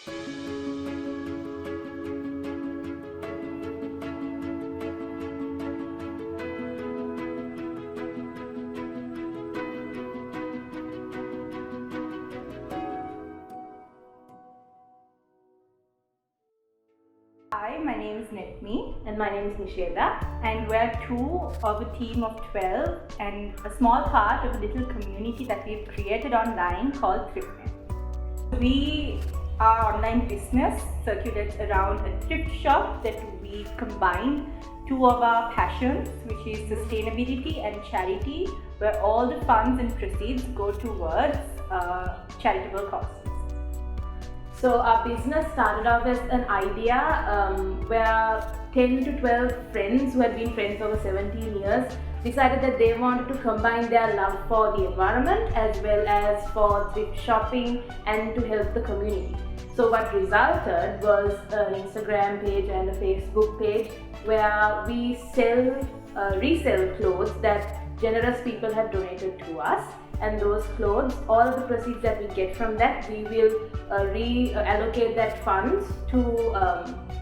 Hi, my name is Netmi And my name is Nisheda. and we're two of a team of 12 and a small part of a little community that we've created online called ThriftNet. Our online business circulates around a thrift shop that we combine two of our passions, which is sustainability and charity, where all the funds and proceeds go towards charitable causes. So our business started off as an idea where 10 to 12 friends who had been friends over 17 years decided that they wanted to combine their love for the environment as well as for thrift shopping and to help the community. So what resulted was an Instagram page and a Facebook page where we resell clothes that generous people have donated to us. And those clothes, all of the proceeds that we get from that, we will reallocate that funds to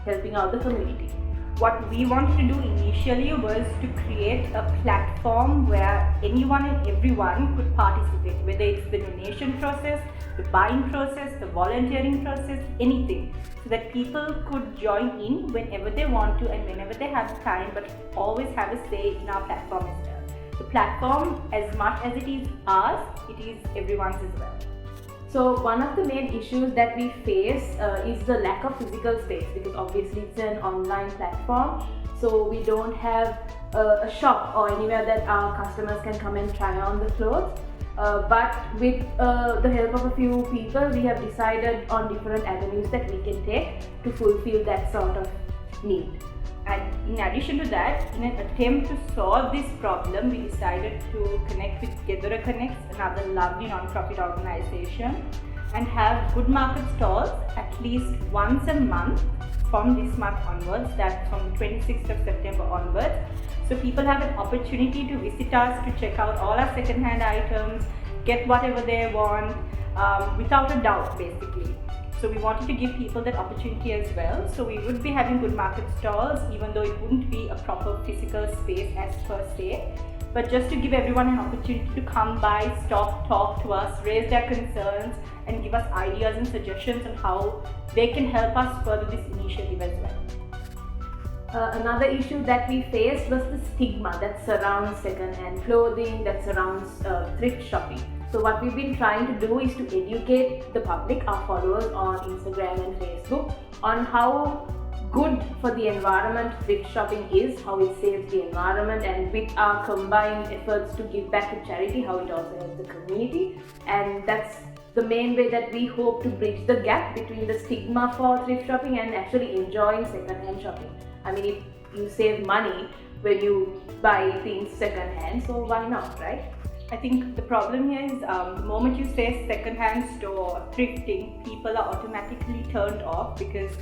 helping out the community. What we wanted to do initially was to create a platform where anyone and everyone could participate, whether it's the donation process, the buying process, the volunteering process, anything, so that people could join in whenever they want to and whenever they have time, but always have a say in our platform as well. The platform, as much as it is ours, it is everyone's as well. So one of the main issues that we face is the lack of physical space, because obviously it's an online platform, so we don't have a shop or anywhere that our customers can come and try on the clothes. But with the help of a few people, we have decided on different avenues that we can take to fulfill that sort of need. And in addition to that, in an attempt to solve this problem, we decided to connect with Gedora Connects, another lovely non-profit organization, and have good market stalls at least once a month from this month onwards, that's from the 26th of September onwards. So people have an opportunity to visit us, to check out all our second-hand items, get whatever they want, without a doubt basically. So we wanted to give people that opportunity as well. So we would be having good market stalls, even though it wouldn't be a proper physical space as per se. But just to give everyone an opportunity to come by, stop, talk to us, raise their concerns, and give us ideas and suggestions on how they can help us further this initiative as well. Another issue that we faced was the stigma that surrounds second-hand clothing, that surrounds thrift shopping. So what we've been trying to do is to educate the public, our followers on Instagram and Facebook, on how good for the environment thrift shopping is, how it saves the environment, and with our combined efforts to give back to charity, how it also helps the community. And that's the main way that we hope to bridge the gap between the stigma for thrift shopping and actually enjoying second-hand shopping. I mean, if you save money when you buy things second-hand, so why not, right? I think the problem here is the moment you say second-hand store, thrifting, people are automatically turned off, because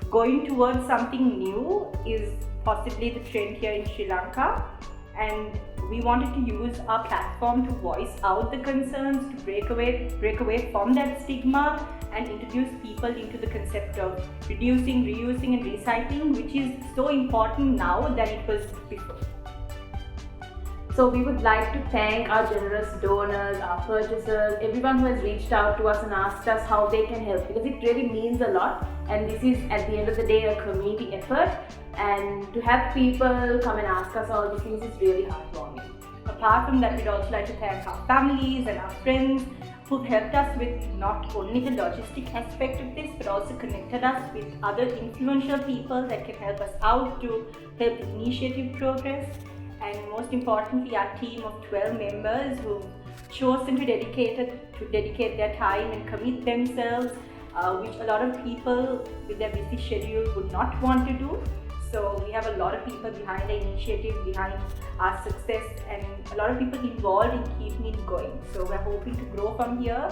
going towards something new is possibly the trend here in Sri Lanka, and we wanted to use our platform to voice out the concerns, to break away from that stigma and introduce people into the concept of reducing, reusing and recycling, which is so important now than it was before. So we would like to thank our generous donors, our purchasers, everyone who has reached out to us and asked us how they can help, because it really means a lot, and this is at the end of the day a community effort, and to have people come and ask us all these things is really heartwarming. Apart from that, we'd also like to thank our families and our friends who've helped us with not only the logistic aspect of this, but also connected us with other influential people that can help us out to help the initiative progress. And most importantly, our team of 12 members who've chosen to dedicate their time and commit themselves, which a lot of people with their busy schedule would not want to do. So we have a lot of people behind the initiative, behind our success, and a lot of people involved in keeping it going. So we're hoping to grow from here.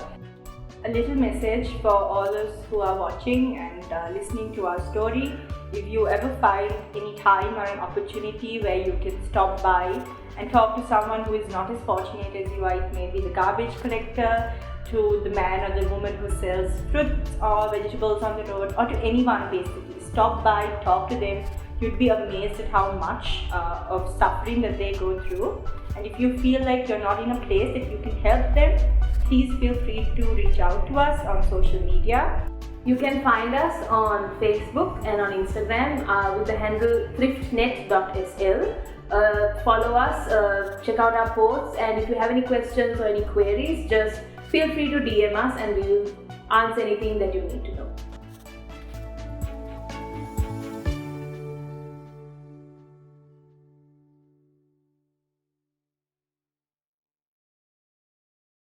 A little message for all those who are watching and listening to our story. If you ever find any time or an opportunity where you can stop by and talk to someone who is not as fortunate as you are, it may be the garbage collector, to the man or the woman who sells fruits or vegetables on the road, or to anyone basically. Stop by, talk to them. You'd be amazed at how much of suffering that they go through. And if you feel like you're not in a place that you can help them, please feel free to reach out to us on social media. You can find us on Facebook and on Instagram with the handle thriftnet.sl. Follow us, check out our posts, and if you have any questions or any queries, just feel free to DM us and we will answer anything that you need to